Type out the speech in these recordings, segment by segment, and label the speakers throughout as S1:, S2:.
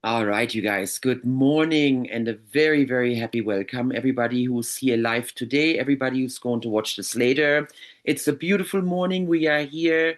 S1: All right, you guys, good morning and a very, very happy welcome. Everybody who's here live today, everybody who's going to watch this later. It's a beautiful morning. We are here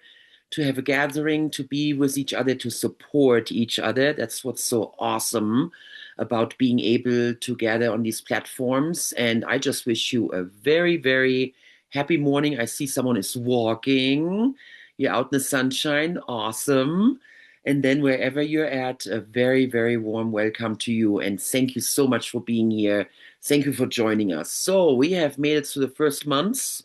S1: to have a gathering, to be with each other, to support each other. That's what's so awesome about being able to gather on these platforms. And I just wish you a very, very happy morning. I see someone is walking. You're out in the sunshine. Awesome. And then wherever you're at, a very, very warm welcome to you. And thank you so much for being here. Thank you for joining us. So we have made it to the first months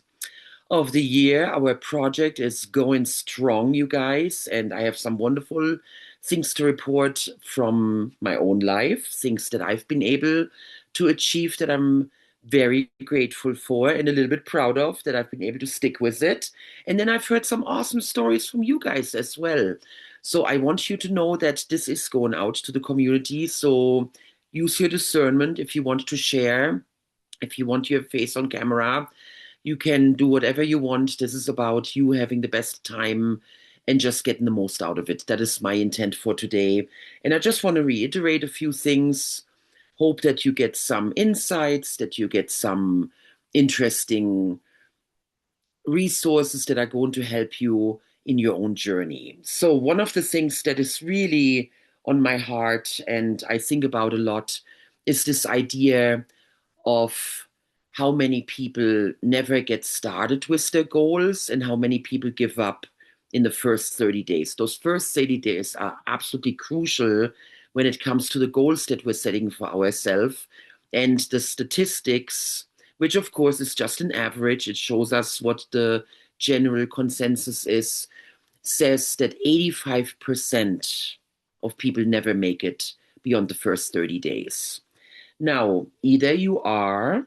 S1: of the year. Our project is going strong, you guys. And I have some wonderful things to report from my own life, things that I've been able to achieve that I'm very grateful for and a little bit proud of that I've been able to stick with it. And then I've heard some awesome stories from you guys as well. So I want you to know that this is going out to the community. So use your discernment if you want to share, if you want your face on camera. You can do whatever you want. This is about you having the best time and just getting the most out of it. That is my intent for today. And I just want to reiterate a few things. Hope that you get some insights, that you get some interesting resources that are going to help you in your own journey. So, one of the things that is really on my heart and I think about a lot is this idea of how many people never get started with their goals and how many people give up in the first 30 days. Those first 30 days are absolutely crucial when it comes to the goals that we're setting for ourselves. And the statistics, which of course is just an average, it shows us what the general consensus is, says that 85% of people never make it beyond the first 30 days. Now, either you are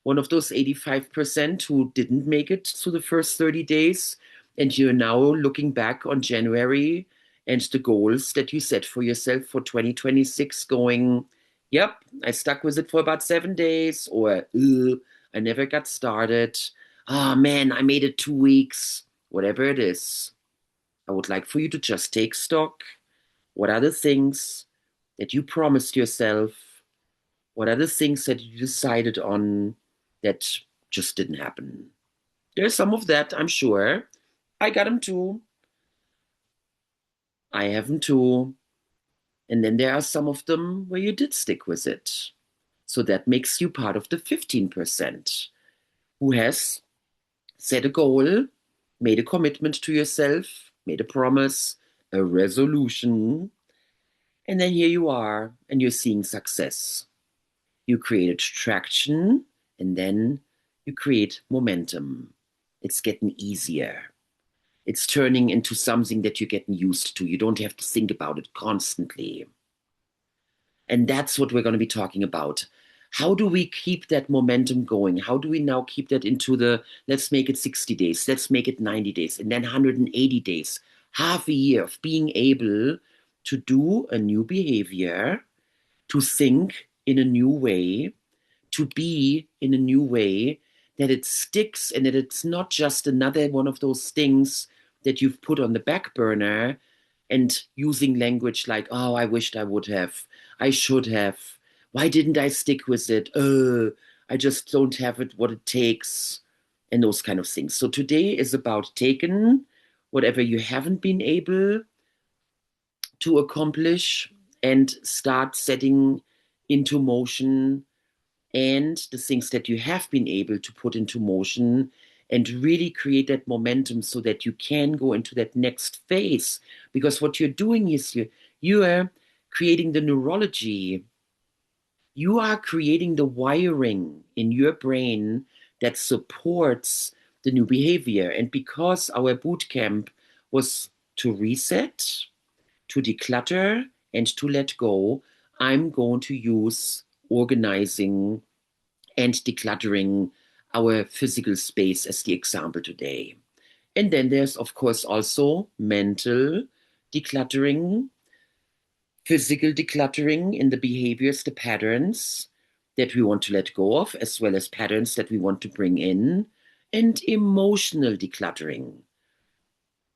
S1: one of those 85% who didn't make it through the first 30 days, and you're now looking back on January and the goals that you set for yourself for 2026, going, yep, I stuck with it for about 7 days, or I never got started. Oh man, I made it 2 weeks. Whatever it is, I would like for you to just take stock. What are the things that you promised yourself? What are the things that you decided on that just didn't happen? There's some of that, I'm sure. I got them too. I have them too. And then there are some of them where you did stick with it. So that makes you part of the 15% who has set a goal, made a commitment to yourself, made a promise, a resolution, and then here you are and you're seeing success. You created traction, and then you create momentum. It's getting easier. It's turning into something that you're getting used to. You don't have to think about it constantly. And that's what we're going to be talking about. How do we keep that momentum going? How do we now keep that into the, let's make it 60 days, let's make it 90 days, and then 180 days, half a year of being able to do a new behavior, to think in a new way, to be in a new way, that it sticks and that it's not just another one of those things that you've put on the back burner and using language like, oh, I wished I would have, I should have, why didn't I stick with it? I just don't have it, what it takes, and those kind of things. So today is about taking whatever you haven't been able to accomplish and start setting into motion and the things that you have been able to put into motion and really create that momentum so that you can go into that next phase. Because what you're doing is you are creating the neurology, you are creating the wiring in your brain that supports the new behavior. And because our boot camp was to reset, to declutter, and to let go, I'm going to use organizing and decluttering our physical space as the example today. And then there's, of course, also mental decluttering, physical decluttering in the behaviors, the patterns that we want to let go of, as well as patterns that we want to bring in, and emotional decluttering.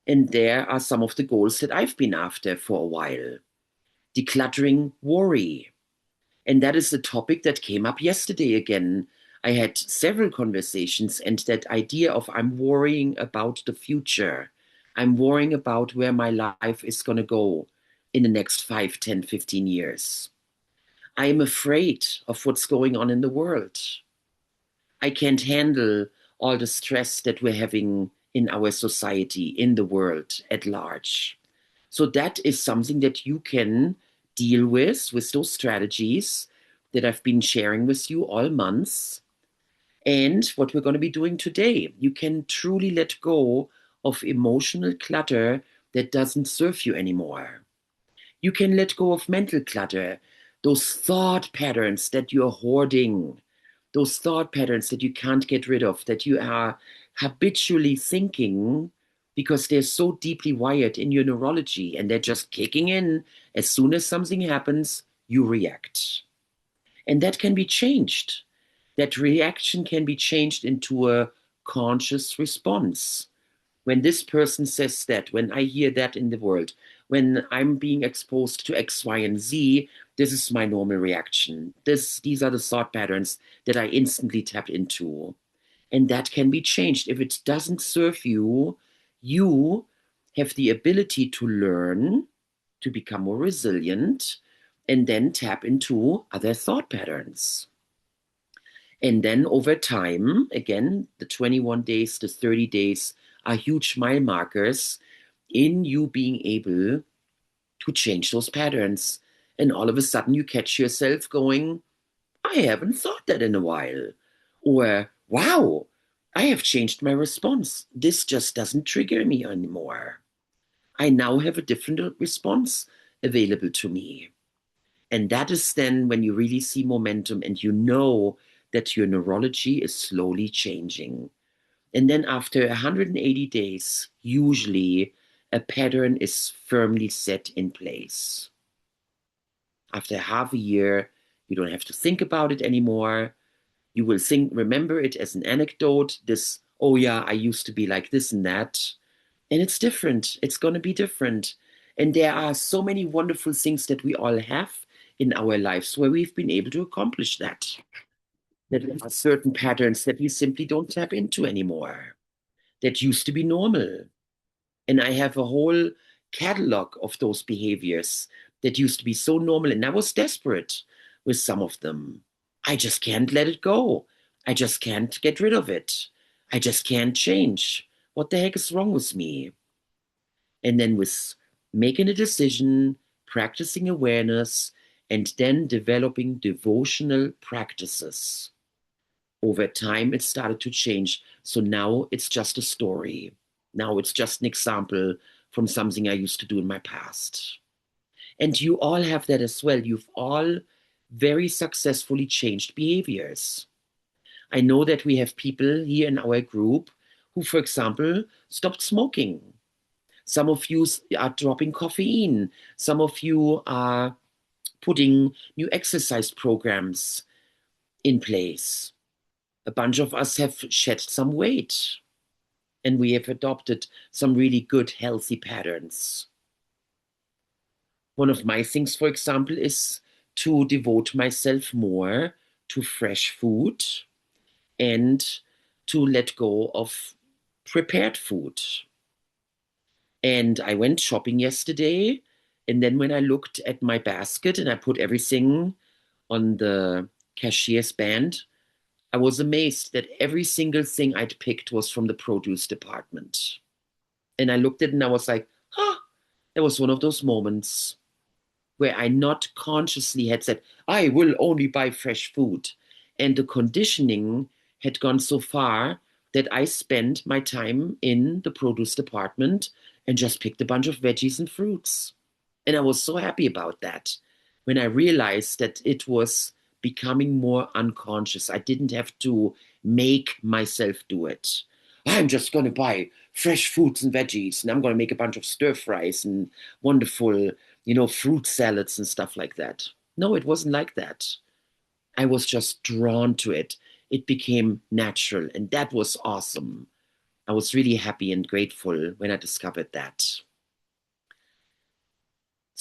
S1: And there are some of the goals that I've been after for a while. decluttering worry. And that is a topic that came up yesterday again. I had several conversations, and that idea of I'm worrying about the future. I'm worrying about where my life is going to go in the next 5, 10, 15 years. I am afraid of what's going on in the world. I can't handle all the stress that we're having in our society, in the world at large. So that is something that you can deal with those strategies that I've been sharing with you all months. And what we're going to be doing today, you can truly let go of emotional clutter that doesn't serve you anymore. You can let go of mental clutter, those thought patterns that you're hoarding, those thought patterns that you can't get rid of, that you are habitually thinking because they're so deeply wired in your neurology and they're just kicking in. As soon as something happens, you react. And that can be changed. That reaction can be changed into a conscious response. When this person says that, when I hear that in the world, when I'm being exposed to X, Y, and Z, this is my normal reaction. These are the thought patterns that I instantly tap into. And that can be changed. If it doesn't serve you, you have the ability to learn, to become more resilient, and then tap into other thought patterns. And then over time, again, the 21 days, the 30 days are huge mile markers in you being able to change those patterns. And all of a sudden, you catch yourself going, I haven't thought that in a while. Or, wow, I have changed my response. This just doesn't trigger me anymore. I now have a different response available to me. And that is then when you really see momentum and you know that your neurology is slowly changing. And then after 180 days, usually a pattern is firmly set in place. After half a year, you don't have to think about it anymore. You will remember it as an anecdote, this, oh yeah, I used to be like this and that. And it's different. It's going to be different. And there are so many wonderful things that we all have in our lives where we've been able to accomplish that. There are certain patterns that we simply don't tap into anymore that used to be normal. And I have a whole catalog of those behaviors that used to be so normal. And I was desperate with some of them. I just can't let it go. I just can't get rid of it. I just can't change. What the heck is wrong with me? And then with making a decision, practicing awareness, and then developing devotional practices. Over time, it started to change. So now it's just a story. Now it's just an example from something I used to do in my past. And you all have that as well. You've all very successfully changed behaviors. I know that we have people here in our group who, for example, stopped smoking. Some of you are dropping caffeine. Some of you are putting new exercise programs in place. A bunch of us have shed some weight, and we have adopted some really good, healthy patterns. One of my things, for example, is to devote myself more to fresh food and to let go of prepared food. And I went shopping yesterday. And then when I looked at my basket and I put everything on the cashier's band, I was amazed that every single thing I'd picked was from the produce department. And I looked at it and I was like, huh, that was one of those moments where I not consciously had said, I will only buy fresh food. And the conditioning had gone so far that I spent my time in the produce department and just picked a bunch of veggies and fruits. And I was so happy about that when I realized that it was becoming more unconscious. I didn't have to make myself do it. I'm just going to buy fresh fruits and veggies, and I'm going to make a bunch of stir fries and wonderful, fruit salads and stuff like that. No, it wasn't like that. I was just drawn to it. It became natural, and that was awesome. I was really happy and grateful when I discovered that.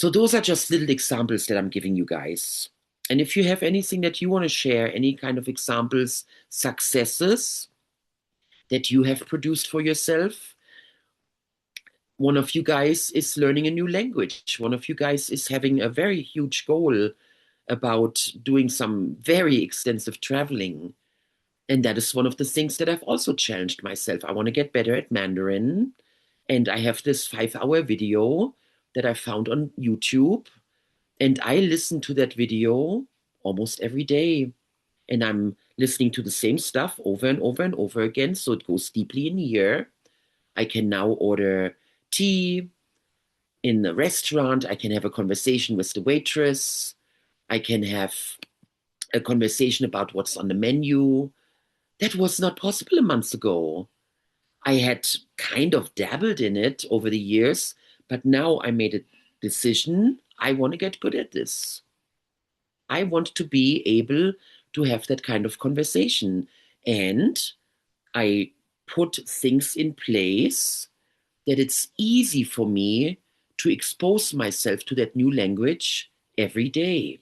S1: So those are just little examples that I'm giving you guys. And if you have anything that you want to share, any kind of examples, successes that you have produced for yourself, one of you guys is learning a new language. One of you guys is having a very huge goal about doing some very extensive traveling. And that is one of the things that I've also challenged myself. I want to get better at Mandarin. And I have this 5-hour video that I found on YouTube. And I listen to that video almost every day. And I'm listening to the same stuff over and over and over again. So it goes deeply in here. I can now order tea in a restaurant. I can have a conversation with the waitress. I can have a conversation about what's on the menu. That was not possible a month ago. I had kind of dabbled in it over the years, but now I made a decision. I want to get good at this. I want to be able to have that kind of conversation. And I put things in place that it's easy for me to expose myself to that new language every day.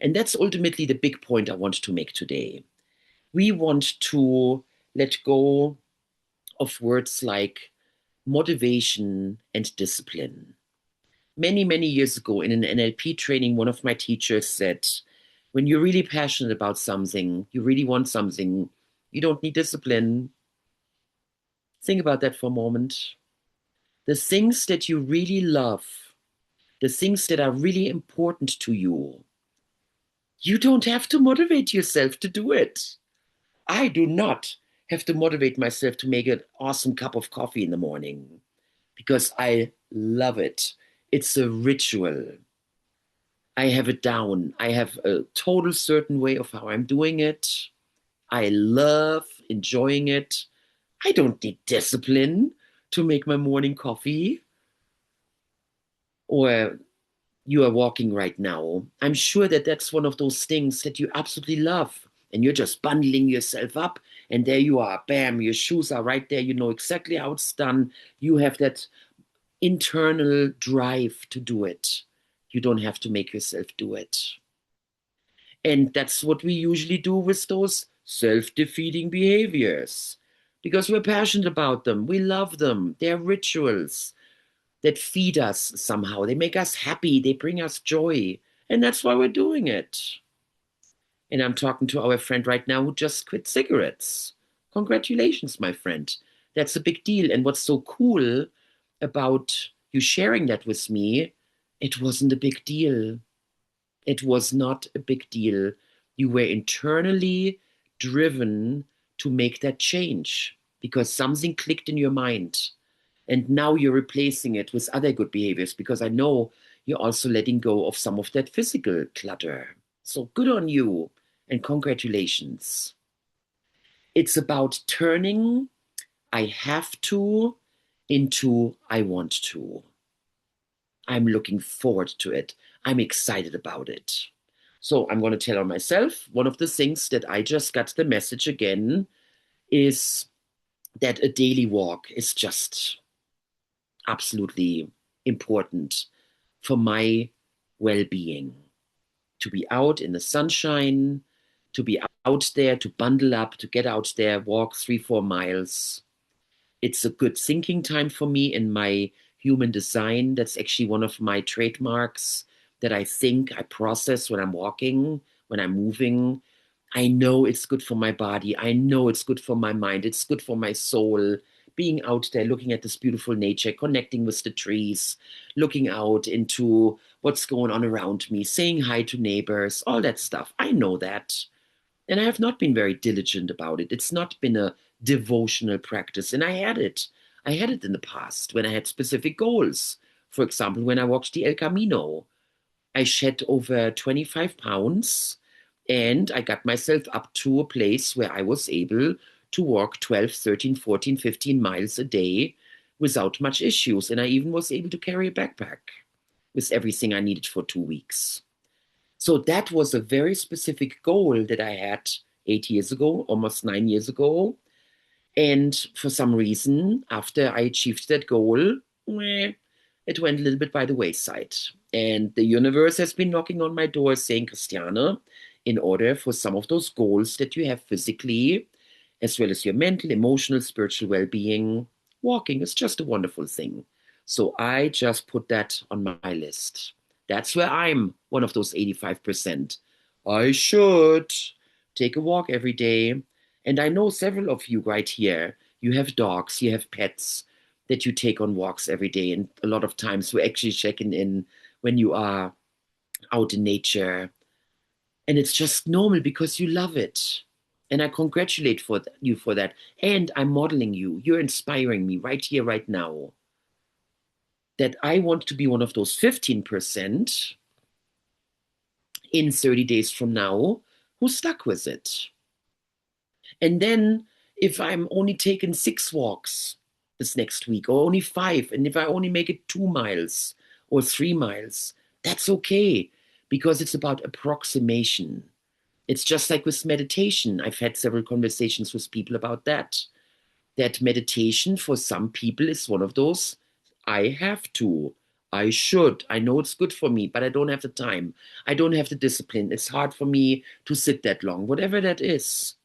S1: And that's ultimately the big point I want to make today. We want to let go of words like motivation and discipline. Many, many years ago in an NLP training, one of my teachers said, when you're really passionate about something, you really want something, you don't need discipline. Think about that for a moment. The things that you really love, the things that are really important to you, you don't have to motivate yourself to do it. I do not have to motivate myself to make an awesome cup of coffee in the morning because I love it. It's a ritual. I have it down. I have a total certain way of how I'm doing it. I love enjoying it. I don't need discipline to make my morning coffee. Or you are walking right now. I'm sure that that's one of those things that you absolutely love. And you're just bundling yourself up, and there you are. Bam, your shoes are right there. You know exactly how it's done. You have that internal drive to do it. You don't have to make yourself do it. And that's what we usually do with those self-defeating behaviors because we're passionate about them. We love them. They're rituals that feed us somehow. They make us happy. They bring us joy. And that's why we're doing it. And I'm talking to our friend right now who just quit cigarettes. Congratulations, my friend. That's a big deal. And what's so cool about you sharing that with me, it wasn't a big deal. It was not a big deal. You were internally driven to make that change because something clicked in your mind. And now you're replacing it with other good behaviors because I know you're also letting go of some of that physical clutter. So good on you and congratulations. It's about turning I have to into I want to. I'm looking forward to it. I'm excited about it. So I'm going to tell on myself. One of the things that I just got the message again is that a daily walk is just absolutely important for my well-being. To be out in the sunshine, to be out there, to bundle up, to get out there, walk 3-4 miles. It's a good thinking time for me in my human design. That's actually one of my trademarks that I think, I process when I'm walking, when I'm moving. I know it's good for my body. I know it's good for my mind. It's good for my soul. Being out there, looking at this beautiful nature, connecting with the trees, looking out into what's going on around me, saying hi to neighbors, all that stuff. I know that. And I have not been very diligent about it. It's not been a devotional practice. And I had it. I had it in the past when I had specific goals. For example, when I walked the El Camino, I shed over 25 pounds and I got myself up to a place where I was able to walk 12, 13, 14, 15 miles a day without much issues. And I even was able to carry a backpack with everything I needed for 2 weeks. So that was a very specific goal that I had 8 years ago, almost 9 years ago. And for some reason, after I achieved that goal, it went a little bit by the wayside. And the universe has been knocking on my door saying, Christiane, in order for some of those goals that you have physically, as well as your mental, emotional, spiritual well-being, walking is just a wonderful thing. So I just put that on my list. That's where I'm one of those 85%. I should take a walk every day. And I know several of you right here, you have dogs, you have pets that you take on walks every day. And a lot of times we're actually checking in when you are out in nature. And it's just normal because you love it. And I congratulate you for that. And I'm modeling you. You're inspiring me right here, right now. That I want to be one of those 15% in 30 days from now who's stuck with it. And then if I'm only taking 6 walks this next week, or only 5, and if I only make it 2 miles or 3 miles, that's okay because it's about approximation. It's just like with meditation. I've had several conversations with people about that. That meditation for some people is one of those, I have to, I should, I know it's good for me, but I don't have the time. I don't have the discipline. It's hard for me to sit that long, whatever that is.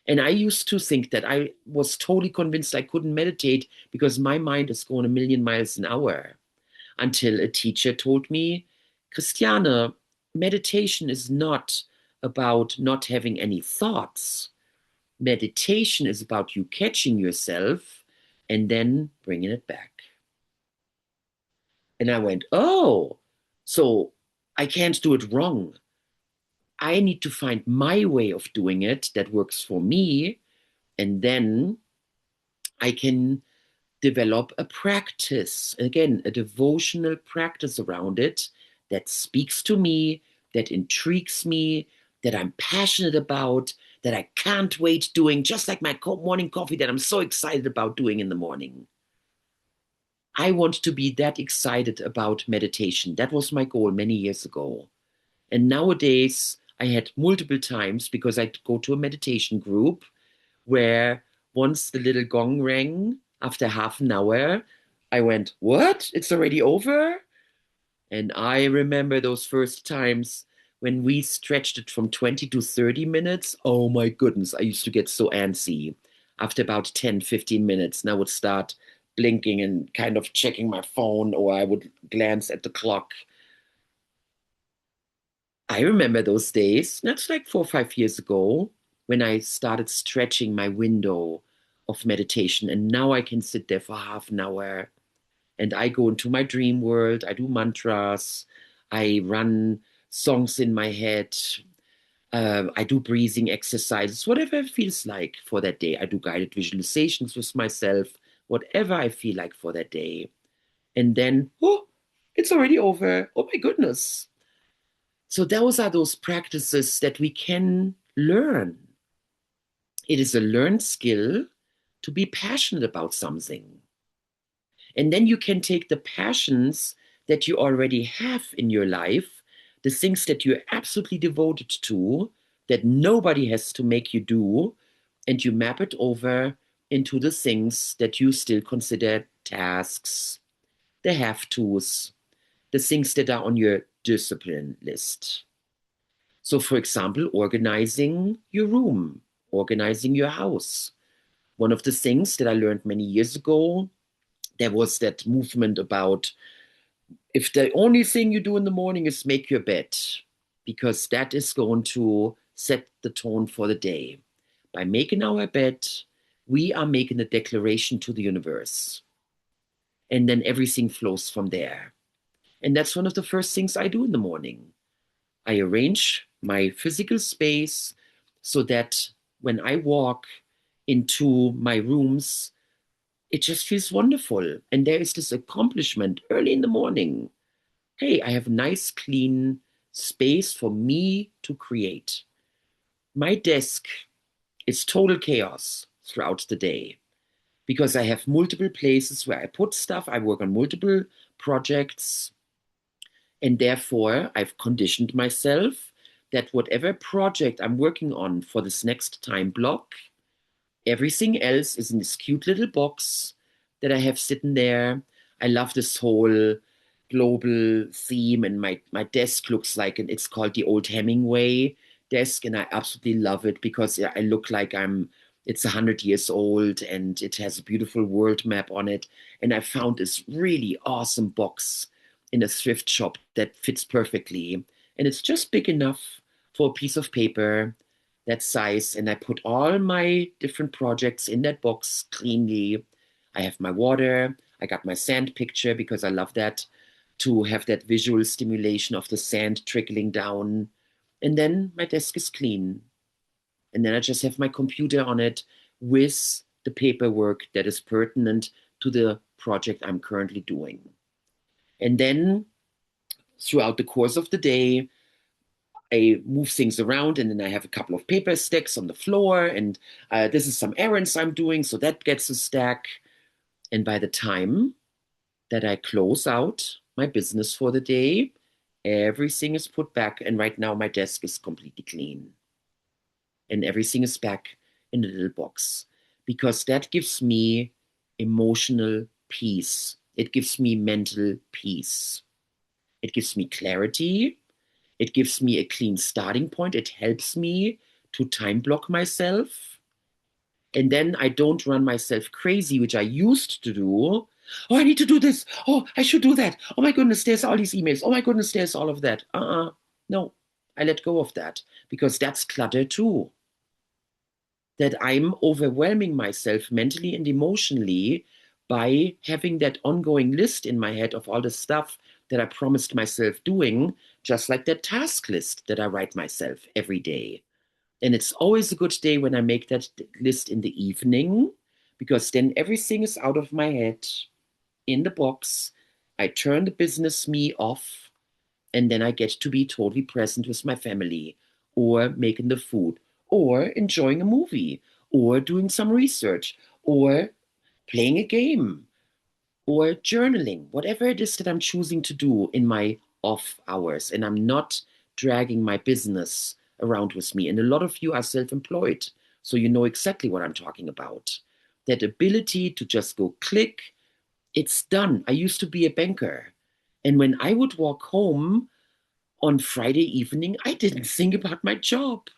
S1: And I used to think that I was totally convinced I couldn't meditate because my mind is going a million miles an hour until a teacher told me, Christiane, meditation is not about not having any thoughts. Meditation is about you catching yourself and then bringing it back. And I went, oh, so I can't do it wrong. I need to find my way of doing it that works for me. And then I can develop a practice, again, a devotional practice around it that speaks to me, that intrigues me, that I'm passionate about, that I can't wait doing, just like my morning coffee that I'm so excited about doing in the morning. I want to be that excited about meditation. That was my goal many years ago. And nowadays, I had multiple times because I go to a meditation group where once the little gong rang after half an hour, I went, what? It's already over? And I remember those first times when we stretched it from 20 to 30 minutes. Oh my goodness, I used to get so antsy after about 10, 15 minutes. And I would start blinking and kind of checking my phone, or I would glance at the clock. I remember those days. That's like 4 or 5 years ago when I started stretching my window of meditation. And now I can sit there for half an hour and I go into my dream world. I do mantras. I run songs in my head. I do breathing exercises, whatever it feels like for that day. I do guided visualizations with myself, whatever I feel like for that day. And then, oh, it's already over. Oh my goodness. So those are those practices that we can learn. It is a learned skill to be passionate about something. And then you can take the passions that you already have in your life, the things that you're absolutely devoted to, that nobody has to make you do, and you map it over into the things that you still consider tasks, the have tos, the things that are on your discipline list. So, for example, organizing your room, organizing your house. One of the things that I learned many years ago, there was that movement about if the only thing you do in the morning is make your bed, because that is going to set the tone for the day. By making our bed, we are making a declaration to the universe. And then everything flows from there. And that's one of the first things I do in the morning. I arrange my physical space so that when I walk into my rooms, it just feels wonderful. And there is this accomplishment early in the morning. Hey, I have a nice, clean space for me to create. My desk is total chaos throughout the day because I have multiple places where I put stuff. I work on multiple projects. And therefore, I've conditioned myself that whatever project I'm working on for this next time block, everything else is in this cute little box that I have sitting there. I love this whole global theme, and my desk looks like, and it's called the old Hemingway desk, and I absolutely love it because I look like it's 100 years old, and it has a beautiful world map on it. And I found this really awesome box in a thrift shop that fits perfectly, and it's just big enough for a piece of paper that size. And I put all my different projects in that box cleanly. I have my water. I got my sand picture because I love that, to have that visual stimulation of the sand trickling down. And then my desk is clean. And then I just have my computer on it with the paperwork that is pertinent to the project I'm currently doing. And then throughout the course of the day, I move things around, and then I have a couple of paper stacks on the floor, and this is some errands I'm doing, so that gets a stack. And by the time that I close out my business for the day, everything is put back, and right now my desk is completely clean, and everything is back in the little box, because that gives me emotional peace. It gives me mental peace. It gives me clarity. It gives me a clean starting point. It helps me to time block myself. And then I don't run myself crazy, which I used to do. Oh, I need to do this. Oh, I should do that. Oh my goodness, there's all these emails. Oh my goodness, there's all of that. No, I let go of that, because that's clutter too. That I'm overwhelming myself mentally and emotionally by having that ongoing list in my head of all the stuff that I promised myself doing, just like that task list that I write myself every day. And it's always a good day when I make that list in the evening, because then everything is out of my head in the box. I turn the business me off, and then I get to be totally present with my family, or making the food, or enjoying a movie, or doing some research, or playing a game, or journaling, whatever it is that I'm choosing to do in my off hours. And I'm not dragging my business around with me. And a lot of you are self employed, so you know exactly what I'm talking about. That ability to just go click, it's done. I used to be a banker. And when I would walk home on Friday evening, I didn't think about my job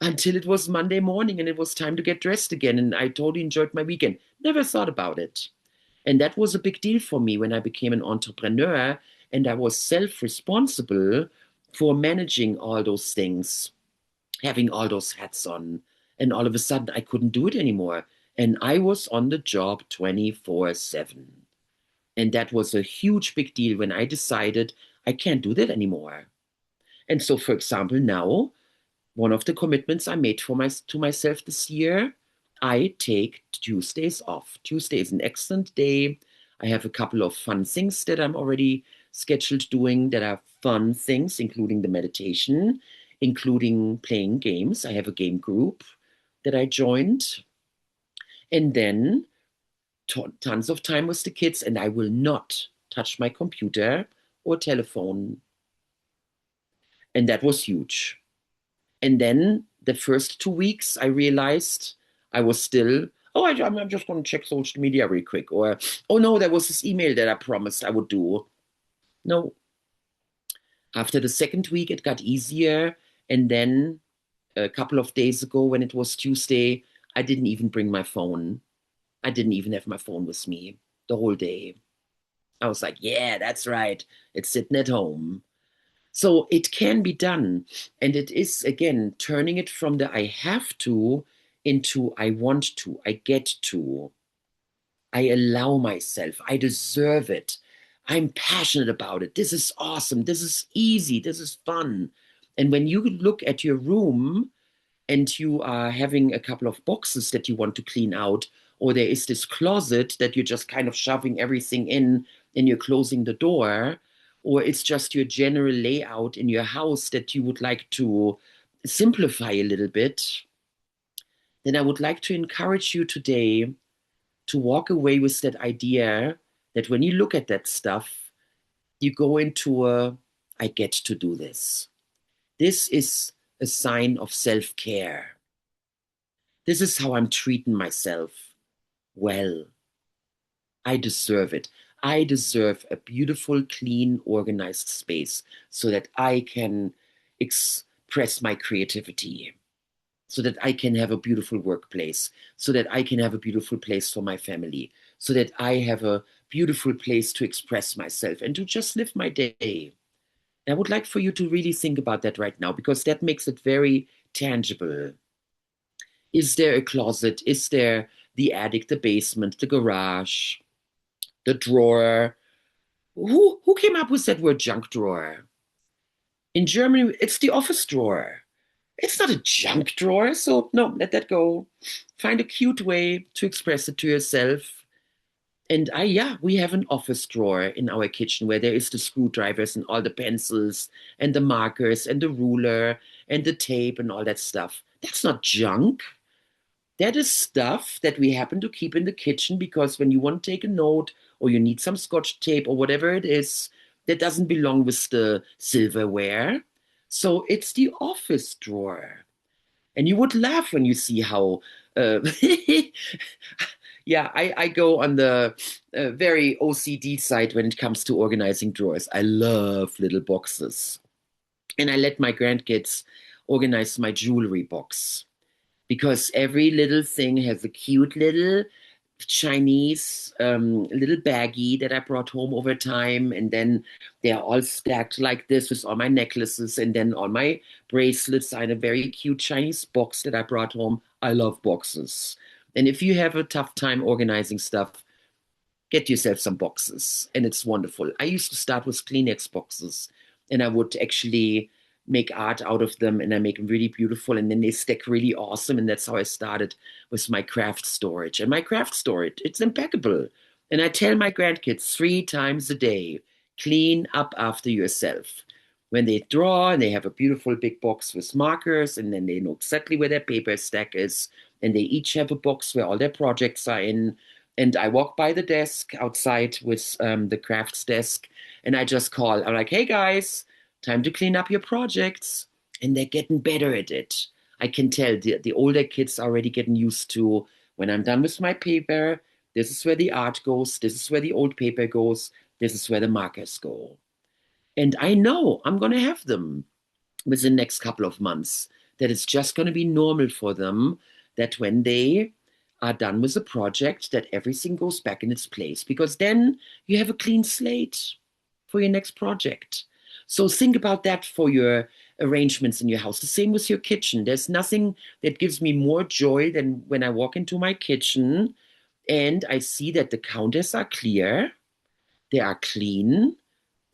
S1: until it was Monday morning and it was time to get dressed again. And I totally enjoyed my weekend. Never thought about it. And that was a big deal for me when I became an entrepreneur and I was self responsible for managing all those things, having all those hats on. And all of a sudden, I couldn't do it anymore. And I was on the job 24/7. And that was a huge big deal when I decided I can't do that anymore. And so, for example, now one of the commitments I made to myself this year, I take Tuesdays off. Tuesday is an excellent day. I have a couple of fun things that I'm already scheduled doing that are fun things, including the meditation, including playing games. I have a game group that I joined. And then tons of time with the kids, and I will not touch my computer or telephone. And that was huge. And then the first 2 weeks, I realized I was still, I'm just going to check social media real quick. Or, oh no, there was this email that I promised I would do. No. After the second week, it got easier. And then a couple of days ago, when it was Tuesday, I didn't even bring my phone. I didn't even have my phone with me the whole day. I was like, yeah, that's right. It's sitting at home. So it can be done. And it is, again, turning it from the I have to into I want to, I get to. I allow myself, I deserve it. I'm passionate about it. This is awesome. This is easy. This is fun. And when you look at your room and you are having a couple of boxes that you want to clean out, or there is this closet that you're just kind of shoving everything in and you're closing the door, or it's just your general layout in your house that you would like to simplify a little bit, then I would like to encourage you today to walk away with that idea that when you look at that stuff, you go into a, I get to do this. This is a sign of self care. This is how I'm treating myself. Well, I deserve it. I deserve a beautiful, clean, organized space so that I can express my creativity, so that I can have a beautiful workplace, so that I can have a beautiful place for my family, so that I have a beautiful place to express myself and to just live my day. I would like for you to really think about that right now because that makes it very tangible. Is there a closet? Is there the attic, the basement, the garage, the drawer? Who came up with that word junk drawer? In Germany, it's the office drawer. It's not a junk drawer, so no, let that go. Find a cute way to express it to yourself. And yeah, we have an office drawer in our kitchen where there is the screwdrivers and all the pencils and the markers and the ruler and the tape and all that stuff. That's not junk. That is stuff that we happen to keep in the kitchen because when you want to take a note or you need some scotch tape or whatever it is, that doesn't belong with the silverware. So it's the office drawer. And you would laugh when you see how, yeah, I go on the very OCD side when it comes to organizing drawers. I love little boxes. And I let my grandkids organize my jewelry box because every little thing has a cute little Chinese little baggie that I brought home over time. And then they're all stacked like this with all my necklaces and then all my bracelets are in a very cute Chinese box that I brought home. I love boxes. And if you have a tough time organizing stuff, get yourself some boxes and it's wonderful. I used to start with Kleenex boxes and I would actually make art out of them and I make them really beautiful and then they stick really awesome. And that's how I started with my craft storage. And my craft storage, it's impeccable. And I tell my grandkids 3 times a day, clean up after yourself. When they draw and they have a beautiful big box with markers and then they know exactly where their paper stack is and they each have a box where all their projects are in and I walk by the desk outside with the crafts desk and I just call. I'm like, hey guys, time to clean up your projects. And they're getting better at it. I can tell the older kids are already getting used to when I'm done with my paper, this is where the art goes, this is where the old paper goes, this is where the markers go. And I know I'm going to have them within the next couple of months, that it's just going to be normal for them that when they are done with a project, that everything goes back in its place, because then you have a clean slate for your next project. So think about that for your arrangements in your house. The same with your kitchen. There's nothing that gives me more joy than when I walk into my kitchen and I see that the counters are clear, they are clean,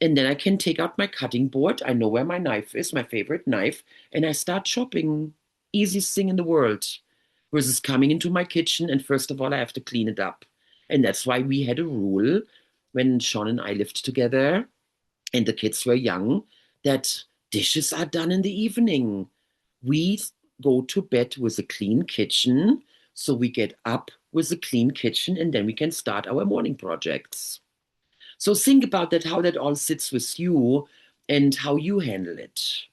S1: and then I can take out my cutting board. I know where my knife is, my favorite knife, and I start chopping. Easiest thing in the world. Versus coming into my kitchen, and first of all, I have to clean it up. And that's why we had a rule when Sean and I lived together and the kids were young that dishes are done in the evening. We go to bed with a clean kitchen, so we get up with a clean kitchen, and then we can start our morning projects. So think about that, how that all sits with you and how you handle it.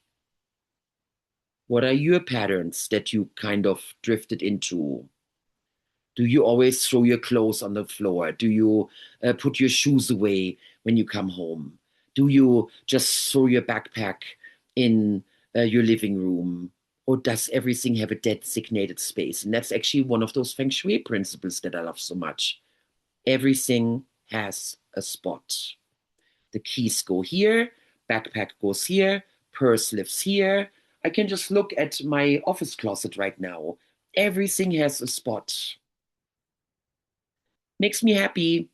S1: What are your patterns that you kind of drifted into? Do you always throw your clothes on the floor? Do you put your shoes away when you come home? Do you just throw your backpack in your living room? Or does everything have a designated space? And that's actually one of those feng shui principles that I love so much. Everything has a spot. The keys go here, backpack goes here, purse lives here. I can just look at my office closet right now. Everything has a spot. Makes me happy.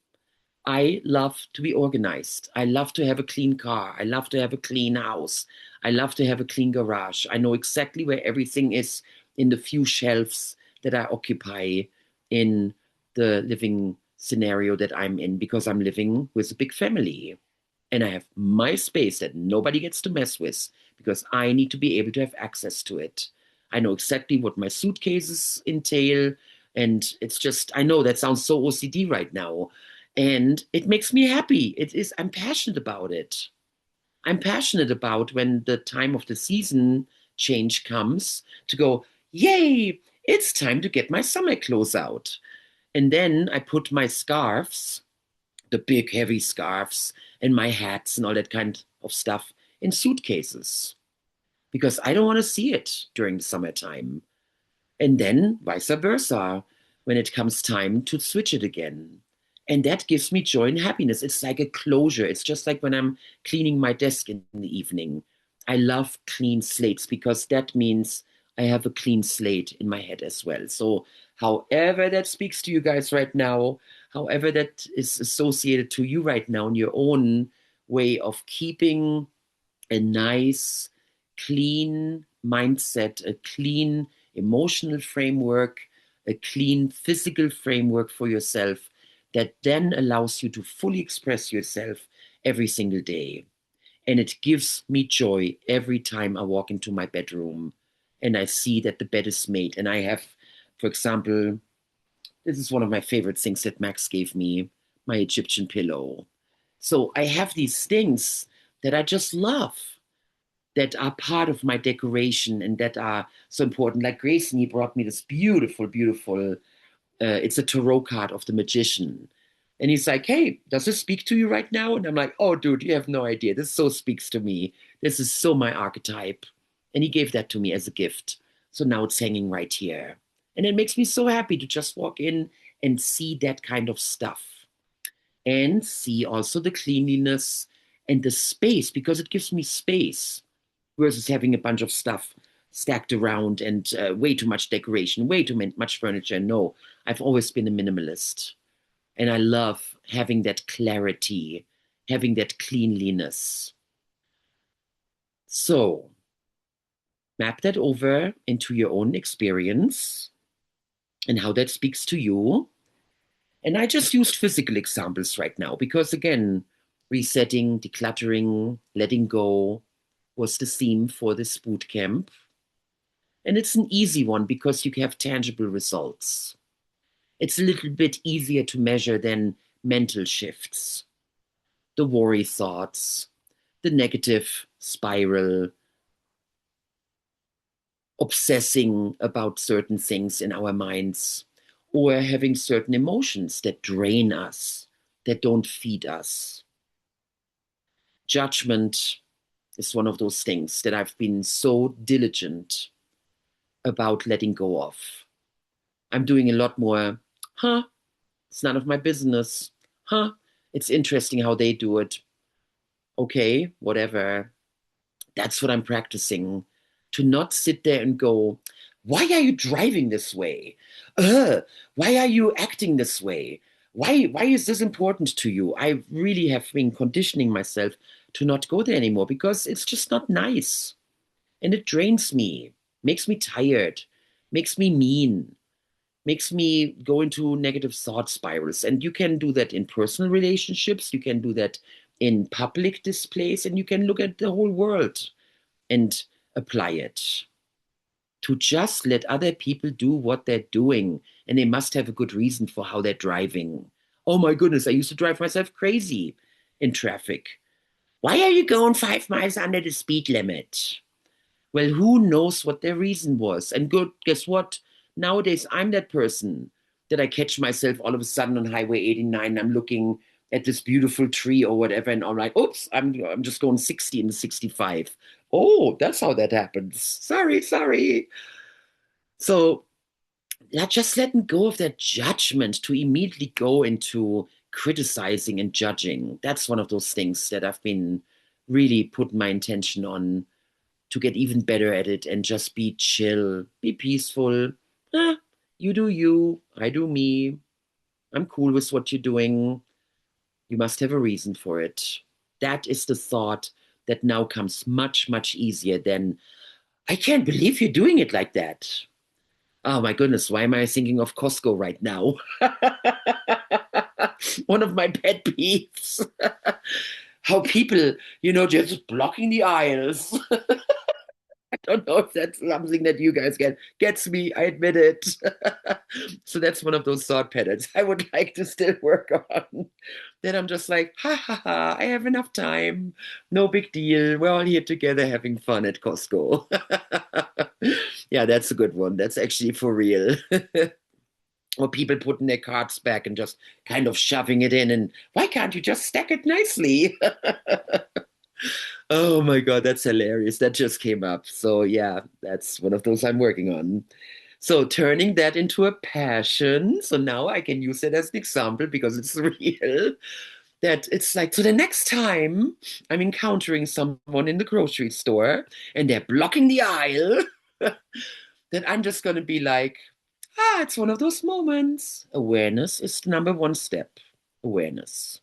S1: I love to be organized. I love to have a clean car. I love to have a clean house. I love to have a clean garage. I know exactly where everything is in the few shelves that I occupy in the living scenario that I'm in because I'm living with a big family. And I have my space that nobody gets to mess with because I need to be able to have access to it. I know exactly what my suitcases entail. And it's just, I know that sounds so OCD right now. And it makes me happy. I'm passionate about it. I'm passionate about when the time of the season change comes to go, yay, it's time to get my summer clothes out. And then I put my scarves the big heavy scarves and my hats and all that kind of stuff in suitcases because I don't want to see it during the summertime. And then vice versa when it comes time to switch it again. And that gives me joy and happiness. It's like a closure. It's just like when I'm cleaning my desk in the evening. I love clean slates because that means I have a clean slate in my head as well. So, however that speaks to you guys right now, however that is associated to you right now in your own way of keeping a nice, clean mindset, a clean emotional framework, a clean physical framework for yourself that then allows you to fully express yourself every single day. And it gives me joy every time I walk into my bedroom and I see that the bed is made. And I have, for example, this is one of my favorite things that Max gave me, my Egyptian pillow. So I have these things that I just love that are part of my decoration and that are so important. Like Grayson, he brought me this beautiful, beautiful, it's a tarot card of the magician. And he's like, hey, does this speak to you right now? And I'm like, oh, dude, you have no idea. This so speaks to me. This is so my archetype. And he gave that to me as a gift. So now it's hanging right here. And it makes me so happy to just walk in and see that kind of stuff and see also the cleanliness and the space because it gives me space versus having a bunch of stuff stacked around and way too much decoration, way too much furniture. No, I've always been a minimalist. And I love having that clarity, having that cleanliness. So map that over into your own experience and how that speaks to you. And I just used physical examples right now because, again, resetting, decluttering, letting go was the theme for this boot camp. And it's an easy one because you have tangible results. It's a little bit easier to measure than mental shifts, the worry thoughts, the negative spiral, obsessing about certain things in our minds, or having certain emotions that drain us, that don't feed us. Judgment is one of those things that I've been so diligent about letting go of. I'm doing a lot more, huh, it's none of my business. Huh, it's interesting how they do it. Okay, whatever. That's what I'm practicing. To not sit there and go, why are you driving this way? Why are you acting this way? Why is this important to you? I really have been conditioning myself to not go there anymore because it's just not nice. And it drains me, makes me tired, makes me mean, makes me go into negative thought spirals. And you can do that in personal relationships, you can do that in public displays, and you can look at the whole world and apply it. To just let other people do what they're doing, and they must have a good reason for how they're driving. Oh my goodness, I used to drive myself crazy in traffic. Why are you going 5 miles under the speed limit? Well, who knows what their reason was? And good, guess what? Nowadays, I'm that person that I catch myself all of a sudden on Highway 89. I'm looking at this beautiful tree or whatever, and I'm like, oops, I'm just going 60 in the 65. Oh, that's how that happens. Sorry, sorry. So yeah, just letting go of that judgment to immediately go into criticizing and judging. That's one of those things that I've been really putting my intention on to get even better at it and just be chill, be peaceful. Ah, you do you, I do me. I'm cool with what you're doing. You must have a reason for it. That is the thought that now comes much, much easier than, I can't believe you're doing it like that. Oh my goodness, why am I thinking of Costco right now? One of my pet peeves. How people, just blocking the aisles. I don't know if that's something that you guys get. Gets me, I admit it. So that's one of those thought patterns I would like to still work on. Then I'm just like, ha ha ha, I have enough time. No big deal. We're all here together having fun at Costco. Yeah, that's a good one. That's actually for real. Or people putting their cards back and just kind of shoving it in. And why can't you just stack it nicely? Oh my God, that's hilarious. That just came up. So, yeah, that's one of those I'm working on. So, turning that into a passion. So now I can use it as an example because it's real. That it's like, so the next time I'm encountering someone in the grocery store and they're blocking the aisle, then I'm just going to be like, it's one of those moments. Awareness is the number one step. Awareness.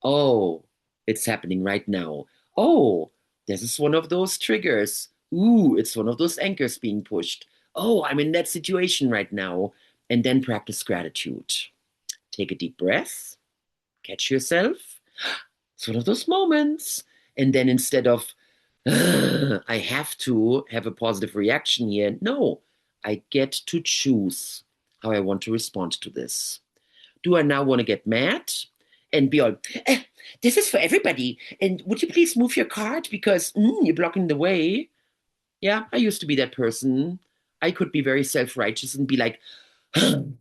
S1: Oh, it's happening right now. Oh, this is one of those triggers. Ooh, it's one of those anchors being pushed. Oh, I'm in that situation right now. And then practice gratitude. Take a deep breath, catch yourself. It's one of those moments. And then instead of, I have to have a positive reaction here, no, I get to choose how I want to respond to this. Do I now want to get mad and be all, eh, this is for everybody. And would you please move your cart because you're blocking the way? Yeah, I used to be that person. I could be very self righteous and be like, can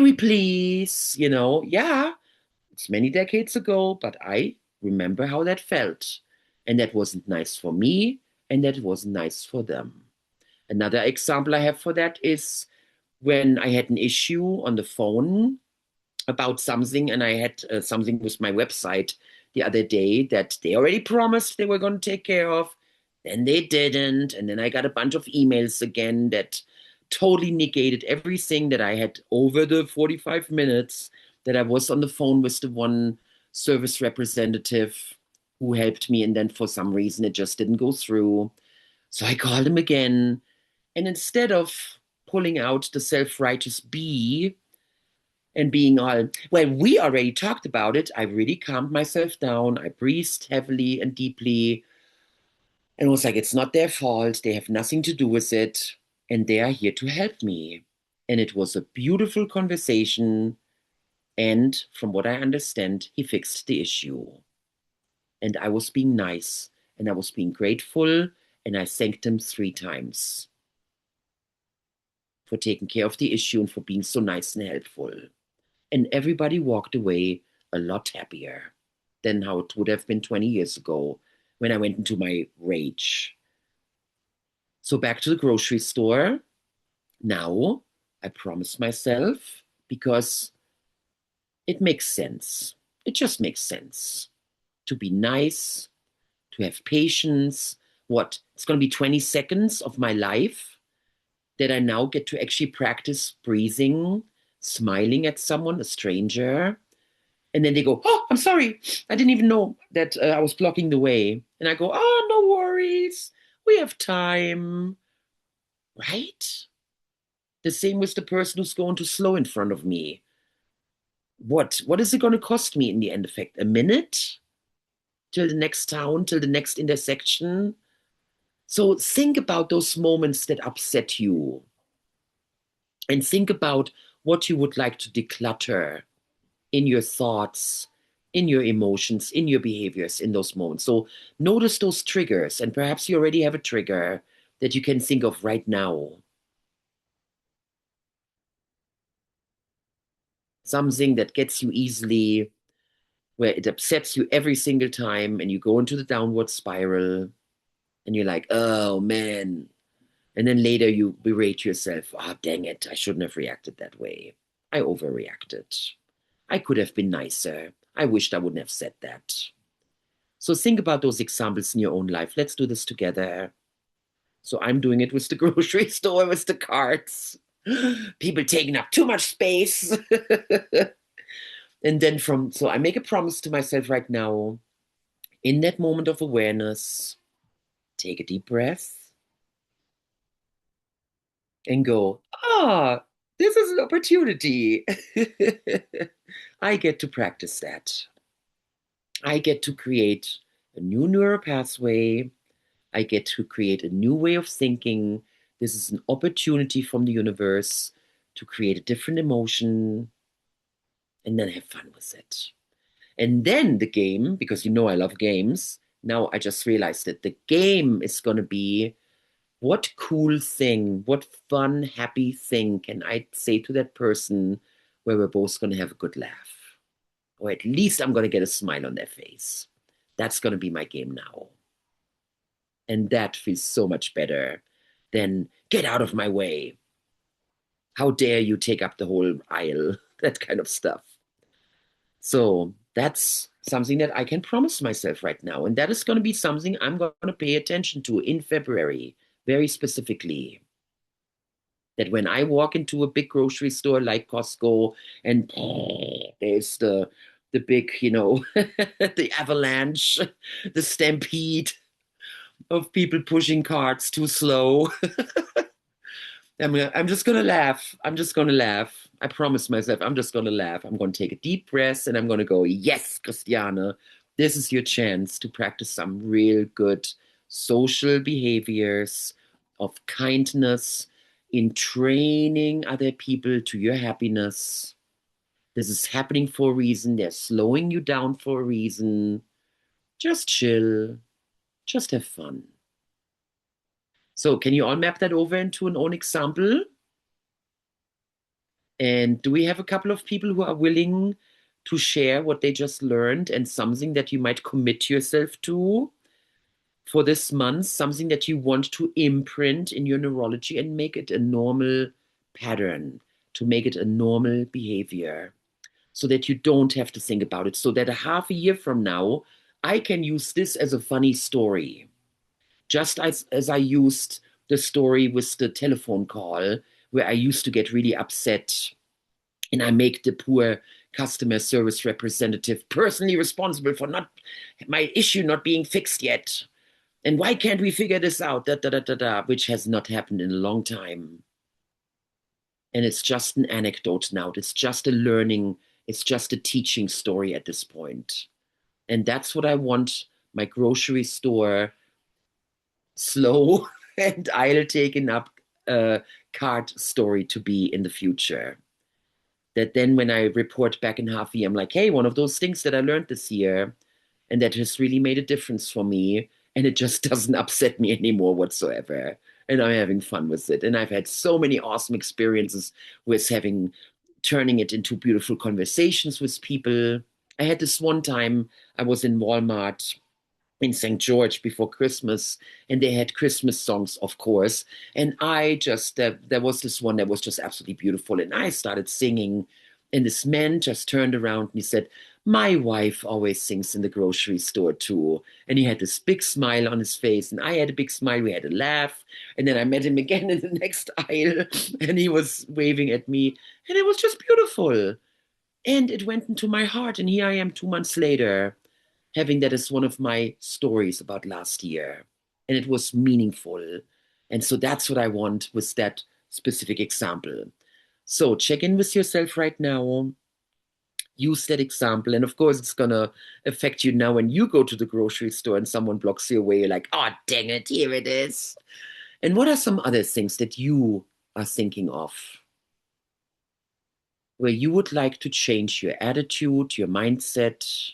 S1: we please? Yeah, it's many decades ago, but I remember how that felt. And that wasn't nice for me, and that wasn't nice for them. Another example I have for that is when I had an issue on the phone about something, and I had something with my website the other day that they already promised they were going to take care of. Then they didn't. And then I got a bunch of emails again that totally negated everything that I had over the 45 minutes that I was on the phone with the one service representative who helped me. And then for some reason, it just didn't go through. So I called him again. And instead of pulling out the self righteous bee, and being all, well, we already talked about it. I really calmed myself down. I breathed heavily and deeply and was like, it's not their fault. They have nothing to do with it. And they are here to help me. And it was a beautiful conversation. And from what I understand, he fixed the issue. And I was being nice and I was being grateful. And I thanked him 3 times for taking care of the issue and for being so nice and helpful. And everybody walked away a lot happier than how it would have been 20 years ago when I went into my rage. So back to the grocery store. Now I promise myself because it makes sense. It just makes sense to be nice, to have patience. What? It's going to be 20 seconds of my life that I now get to actually practice breathing, smiling at someone, a stranger. And then they go, oh, I'm sorry. I didn't even know that I was blocking the way. And I go, oh, no worries. We have time. Right? The same with the person who's going too slow in front of me. What is it going to cost me in the end effect? A minute till the next town, till the next intersection? So think about those moments that upset you and think about what you would like to declutter in your thoughts, in your emotions, in your behaviors in those moments. So notice those triggers, and perhaps you already have a trigger that you can think of right now. Something that gets you easily, where it upsets you every single time, and you go into the downward spiral, and you're like, oh man. And then later you berate yourself, oh, dang it, I shouldn't have reacted that way. I overreacted. I could have been nicer. I wished I wouldn't have said that. So think about those examples in your own life. Let's do this together. So I'm doing it with the grocery store, with the carts. People taking up too much space. And then so I make a promise to myself right now, in that moment of awareness, take a deep breath and go, this is an opportunity. I get to practice that. I get to create a new neural pathway. I get to create a new way of thinking. This is an opportunity from the universe to create a different emotion and then have fun with it. And then the game, because I love games, now I just realized that the game is going to be What cool thing, what fun, happy thing can I say to that person where we're both going to have a good laugh? Or at least I'm going to get a smile on their face. That's going to be my game now. And that feels so much better than get out of my way. How dare you take up the whole aisle? That kind of stuff. So that's something that I can promise myself right now. And that is going to be something I'm going to pay attention to in February, very specifically. That when I walk into a big grocery store like Costco and there's the big, the avalanche, the stampede of people pushing carts too slow. I'm just gonna laugh. I'm just gonna laugh. I promise myself I'm just gonna laugh. I'm gonna take a deep breath and I'm gonna go, yes, Christiane, this is your chance to practice some real good social behaviors of kindness in training other people to your happiness. This is happening for a reason. They're slowing you down for a reason. Just chill. Just have fun. So, can you all map that over into an own example? And do we have a couple of people who are willing to share what they just learned and something that you might commit yourself to for this month, something that you want to imprint in your neurology and make it a normal pattern, to make it a normal behavior, so that you don't have to think about it, so that a half a year from now, I can use this as a funny story, just as I used the story with the telephone call where I used to get really upset and I make the poor customer service representative personally responsible for not my issue not being fixed yet. And why can't we figure this out? Da, da, da, da, da, which has not happened in a long time. And it's just an anecdote now. It's just a learning, it's just a teaching story at this point. And that's what I want my grocery store slow and aisle taken up cart story to be in the future. That then when I report back in half a year, I'm like, hey, one of those things that I learned this year and that has really made a difference for me. And it just doesn't upset me anymore whatsoever. And I'm having fun with it. And I've had so many awesome experiences with turning it into beautiful conversations with people. I had this one time I was in Walmart in St. George before Christmas, and they had Christmas songs, of course. And there was this one that was just absolutely beautiful. And I started singing, and this man just turned around and he said, my wife always sings in the grocery store too. And he had this big smile on his face, and I had a big smile. We had a laugh. And then I met him again in the next aisle, and he was waving at me, and it was just beautiful. And it went into my heart. And here I am 2 months later having that as one of my stories about last year. And it was meaningful. And so that's what I want with that specific example. So check in with yourself right now. Use that example. And of course, it's going to affect you now when you go to the grocery store and someone blocks you away. You're like, oh, dang it, here it is. And what are some other things that you are thinking of where you would like to change your attitude, your mindset,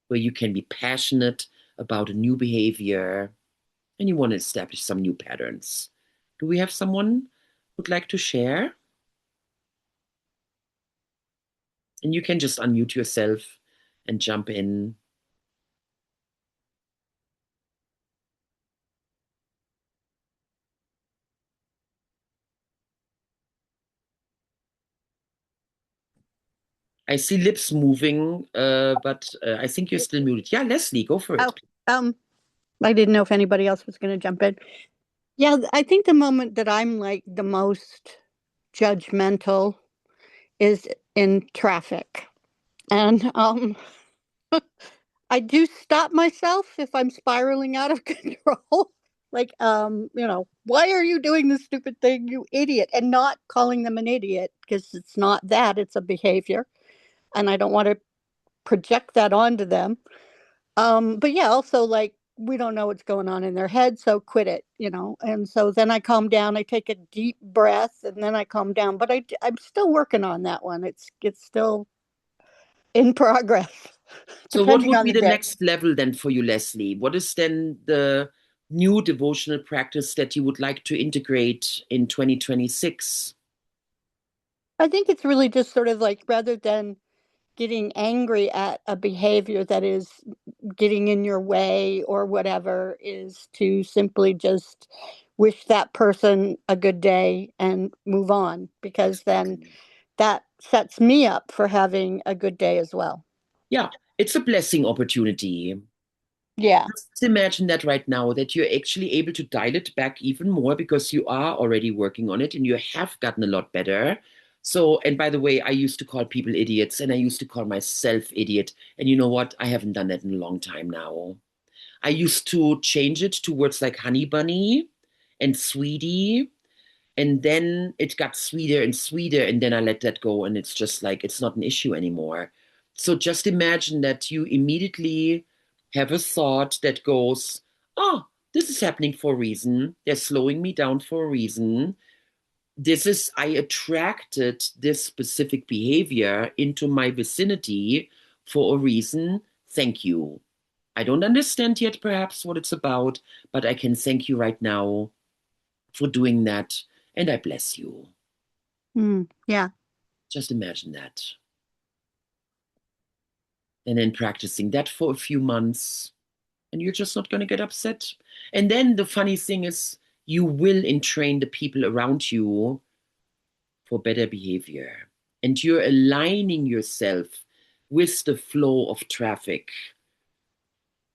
S1: where you can be passionate about a new behavior and you want to establish some new patterns? Do we have someone who'd like to share? And you can just unmute yourself and jump in. I see lips moving, but I think you're still muted. Yeah, Leslie, go for it.
S2: I didn't know if anybody else was going to jump in. Yeah, I think the moment that I'm like the most judgmental is in traffic. And I do stop myself if I'm spiraling out of control. Like, why are you doing this stupid thing, you idiot? And not calling them an idiot because it's not that, it's a behavior. And I don't want to project that onto them. But yeah, also like we don't know what's going on in their head, so quit it. And so then I calm down, I take a deep breath, and then I calm down. But I'm still working on that one. It's still in progress,
S1: So what
S2: depending
S1: would
S2: on
S1: be
S2: the
S1: the
S2: day.
S1: next level then for you, Leslie? What is then the new devotional practice that you would like to integrate in 2026?
S2: I think it's really just sort of like rather than getting angry at a behavior that is getting in your way or whatever, is to simply just wish that person a good day and move on, because then
S1: Exactly.
S2: that sets me up for having a good day as well.
S1: Yeah, it's a blessing opportunity.
S2: Yeah.
S1: Just imagine that right now, that you're actually able to dial it back even more because you are already working on it and you have gotten a lot better. So, and by the way, I used to call people idiots and I used to call myself idiot. And you know what? I haven't done that in a long time now. I used to change it to words like honey bunny and sweetie. And then it got sweeter and sweeter. And then I let that go. And it's just like, it's not an issue anymore. So just imagine that you immediately have a thought that goes, oh, this is happening for a reason. They're slowing me down for a reason. I attracted this specific behavior into my vicinity for a reason. Thank you. I don't understand yet, perhaps, what it's about, but I can thank you right now for doing that. And I bless you.
S2: Yeah.
S1: Just imagine that. And then practicing that for a few months, and you're just not going to get upset. And then the funny thing is, you will entrain the people around you for better behavior. And you're aligning yourself with the flow of traffic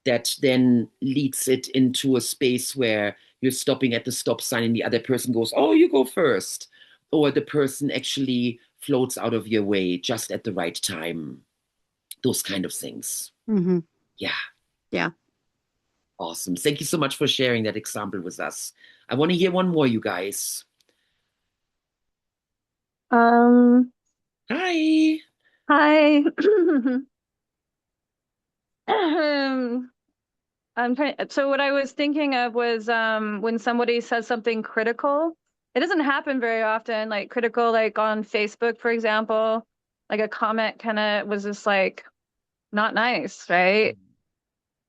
S1: that then leads it into a space where you're stopping at the stop sign and the other person goes, oh, you go first. Or the person actually floats out of your way just at the right time. Those kind of things.
S2: Hmm.
S1: Yeah,
S2: Yeah.
S1: awesome. Thank you so much for sharing that example with us. I want to hear one more, you guys.
S3: Um,
S1: Hi.
S3: Hi. Um, I'm trying, so what I was thinking of was when somebody says something critical. It doesn't happen very often, like critical, like on Facebook, for example, like a comment kind of was just like not nice, right?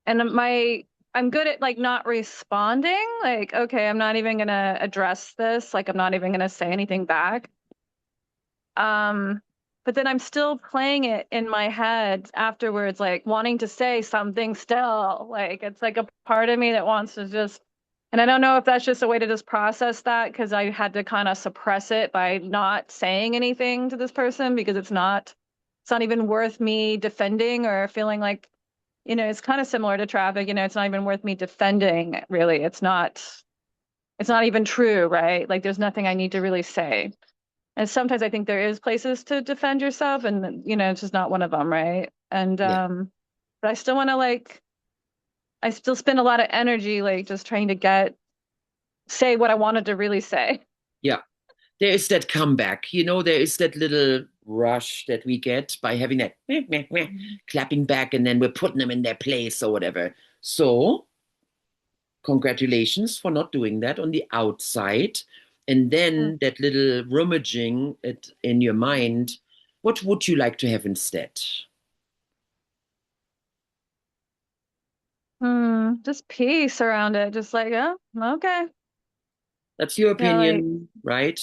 S3: And I'm good at like not responding, like, okay, I'm not even gonna address this, like I'm not even gonna say anything back. Um, but then I'm still playing it in my head afterwards, like wanting to say something still. Like it's like a part of me that wants to just, and I don't know if that's just a way to just process that because I had to kind of suppress it by not saying anything to this person because it's not even worth me defending or feeling like, it's kind of similar to traffic, it's not even worth me defending, really. It's not even true, right? Like there's nothing I need to really say. And sometimes I think there is places to defend yourself, and it's just not one of them, right? And
S1: Yeah,
S3: but I still want to I still spend a lot of energy like just trying to say what I wanted to really say.
S1: yeah. There is that comeback. There is that little rush that we get by having that meh, meh, meh, clapping back, and then we're putting them in their place or whatever. So, congratulations for not doing that on the outside. And then that little rummaging it in your mind. What would you like to have instead?
S3: Just peace around it. Just like, oh, okay.
S1: That's your
S3: Yeah, like,
S1: opinion, right?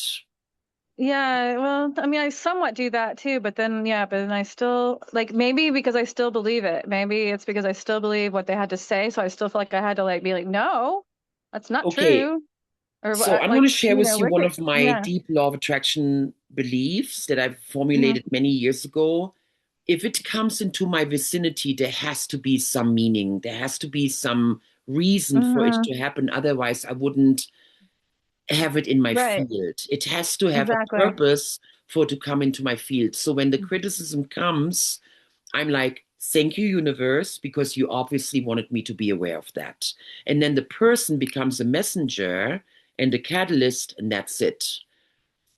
S3: yeah, well, I mean, I somewhat do that too, but then, yeah, but then I still, like, maybe because I still believe it. Maybe it's because I still believe what they had to say. So I still feel like I had to, like, be like, no, that's not
S1: Okay,
S3: true. Or,
S1: so I'm going
S3: like,
S1: to share with you one
S3: wicked.
S1: of my
S3: Yeah.
S1: deep law of attraction beliefs that I've
S3: Mm-hmm.
S1: formulated many years ago. If it comes into my vicinity, there has to be some meaning. There has to be some reason for it
S3: Mm-hmm.
S1: to happen. Otherwise, I wouldn't have it in my
S3: Right.
S1: field. It has to have a
S3: Exactly.
S1: purpose for it to come into my field. So when the criticism comes, I'm like, thank you, universe, because you obviously wanted me to be aware of that. And then the person becomes a messenger and a catalyst, and that's it.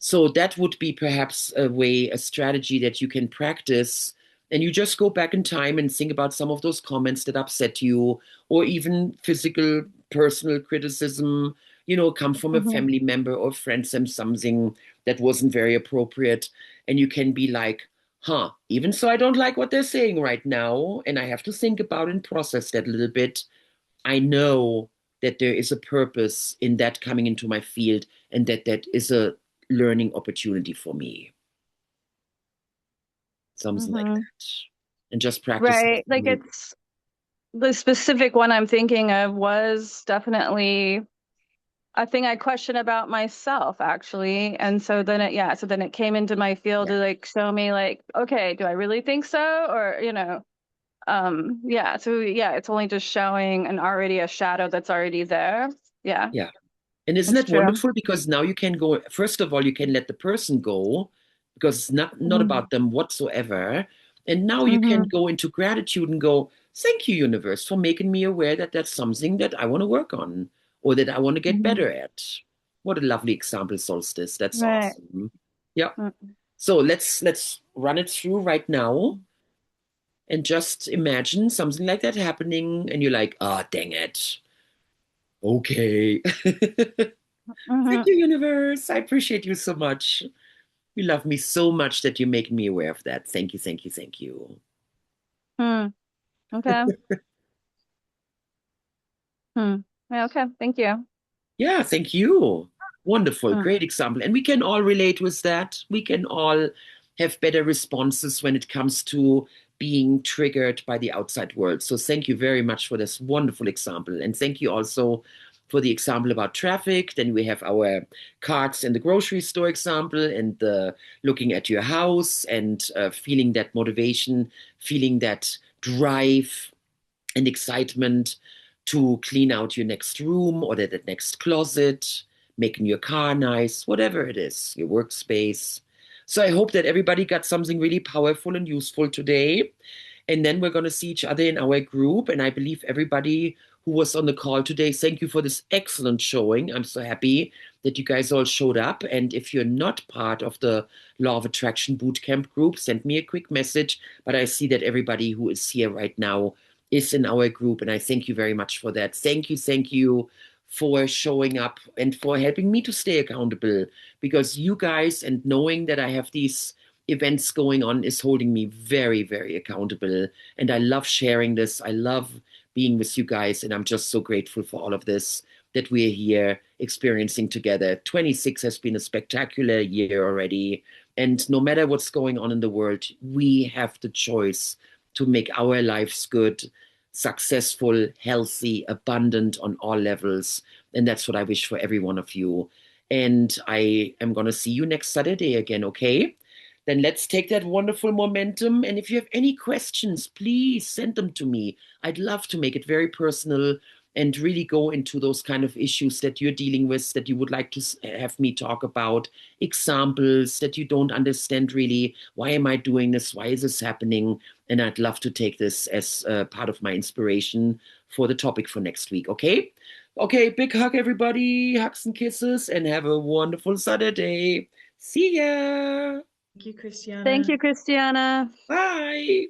S1: So that would be perhaps a strategy that you can practice. And you just go back in time and think about some of those comments that upset you, or even physical, personal criticism, come from a
S3: Mm-hmm.
S1: family member or friend, something that wasn't very appropriate. And you can be like, huh, even so, I don't like what they're saying right now. And I have to think about and process that a little bit. I know that there is a purpose in that coming into my field, and that that is a learning opportunity for me. Something like
S3: Mm-hmm.
S1: that. And just practice.
S3: Right. Like it's the specific one I'm thinking of was definitely a thing I question about myself actually. And so then it came into my field
S1: Yeah.
S3: to like show me like, okay, do I really think so? Or, it's only just showing a shadow that's already there. Yeah,
S1: Yeah. And isn't
S3: it's
S1: that
S3: true.
S1: wonderful? Because now you can go, first of all, you can let the person go because it's not
S3: Mm-hmm.
S1: about them whatsoever. And now you can
S3: Mm-hmm.
S1: go into gratitude and go, thank you, universe, for making me aware that that's something that I want to work on or that I want to get
S3: Mm-hmm.
S1: better at. What a lovely example, Solstice. That's
S3: Right.
S1: awesome. Yeah.
S3: Mm-hmm.
S1: So let's run it through right now and just imagine something like that happening, and you're like, ah, oh, dang it. Okay. Thank you, universe. I appreciate you so much. You love me so much that you're making me aware of that. Thank you, thank you, thank you.
S3: Hmm. Okay. Hmm. Yeah, okay. Thank you.
S1: Yeah, thank you. Wonderful,
S3: Hmm.
S1: great example. And we can all relate with that. We can all have better responses when it comes to being triggered by the outside world. So thank you very much for this wonderful example. And thank you also for the example about traffic. Then we have our carts in the grocery store example, and the looking at your house and feeling that motivation, feeling that drive and excitement to clean out your next room or the next closet, making your car nice, whatever it is, your workspace. So I hope that everybody got something really powerful and useful today. And then we're going to see each other in our group. And I believe everybody who was on the call today, thank you for this excellent showing. I'm so happy that you guys all showed up. And if you're not part of the Law of Attraction Bootcamp group, send me a quick message. But I see that everybody who is here right now is in our group. And I thank you very much for that. Thank you for showing up and for helping me to stay accountable, because you guys and knowing that I have these events going on is holding me very, very accountable. And I love sharing this. I love being with you guys. And I'm just so grateful for all of this that we're here experiencing together. 26 has been a spectacular year already. And no matter what's going on in the world, we have the choice to make our lives good, successful, healthy, abundant on all levels. And that's what I wish for every one of you. And I am going to see you next Saturday again, okay? Then let's take that wonderful momentum. And if you have any questions, please send them to me. I'd love to make it very personal and really go into those kind of issues that you're dealing with, that you would like to have me talk about, examples that you don't understand really. Why am I doing this? Why is this happening? And I'd love to take this as part of my inspiration for the topic for next week. Okay? Okay, big hug, everybody. Hugs and kisses, and have a wonderful Saturday. See ya.
S4: Thank you, Christiana.
S3: Thank you, Christiana.
S1: Bye.